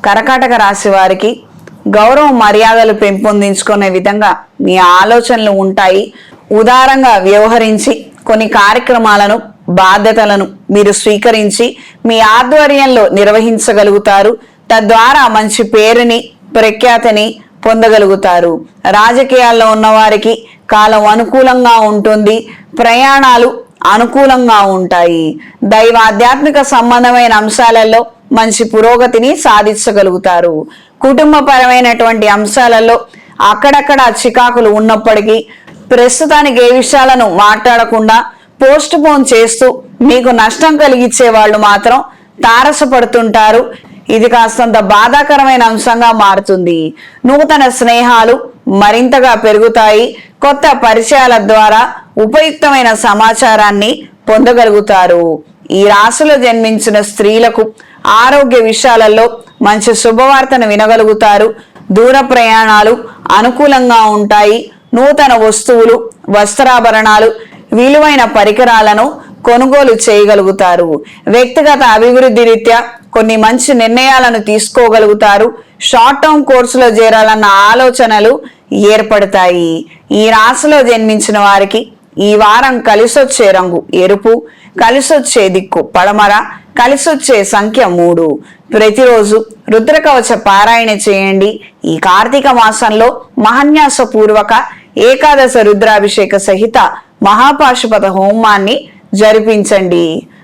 కర్కాటక రాశి వారికి గౌరవ మర్యాదలు పెంపొందించుకునే విధంగా మీ ఆలోచనలు ఉంటాయి. ఉదారంగా వ్యవహరించి కొన్ని కార్యక్రమాలను బాధ్యతలను మీరు స్వీకరించి మీ ఆధ్వర్యంలో నిర్వహించగలుగుతారు. తద్వారా మంచి పేరుని ప్రఖ్యాతిని పొందగలుగుతారు. రాజకీయాల్లో ఉన్నవారికి కాలం అనుకూలంగా ఉంటుంది. ప్రయాణాలు అనుకూలంగా ఉంటాయి. దైవ ఆధ్యాత్మిక సంబంధమైన అంశాలలో మంచి పురోగతిని సాధించగలుగుతారు. కుటుంబపరమైనటువంటి అంశాలలో అక్కడక్కడ చికాకులు ఉన్నప్పటికీ ప్రస్తుతానికి ఏ విషయాలను మాట్లాడకుండా పోస్ట్ పోన్ చేస్తూ మీకు నష్టం కలిగించే వాళ్ళు మాత్రం తారసపడుతుంటారు. ఇది కాస్తంత బాధాకరమైన అంశంగా మారుతుంది. నూతన స్నేహాలు మరింతగా పెరుగుతాయి. కొత్త పరిచయాల ద్వారా ఉపయుక్తమైన సమాచారాన్ని పొందగలుగుతారు. ఈ రాశిలో జన్మించిన స్త్రీలకు ఆరోగ్య విషయాలలో మంచి శుభవార్తను వినగలుగుతారు. దూర ప్రయాణాలు అనుకూలంగా ఉంటాయి. నూతన వస్తువులు, వస్త్రాభరణాలు, విలువైన పరికరాలను కొనుగోలు చేయగలుగుతారు. వ్యక్తిగత అభివృద్ధి రీత్యా కొన్ని మంచి నిర్ణయాలను తీసుకోగలుగుతారు. షార్ట్ టర్మ్ కోర్సులో చేరాలన్న ఆలోచనలు ఏర్పడతాయి. ఈ రాశిలో జన్మించిన వారికి ఈ వారం కలిసొచ్చే రంగు ఎరుపు, కలిసొచ్చే దిక్కు పడమర, కలిసొచ్చే సంఖ్య 3. ప్రతిరోజు రుద్రకవచ పారాయణ చేయండి. ఈ కార్తీక మాసంలో మహాన్యాసపూర్వక ఏకాదశ రుద్రాభిషేక సహిత మహాపాశుపత హోమాన్ని జరిపించండి.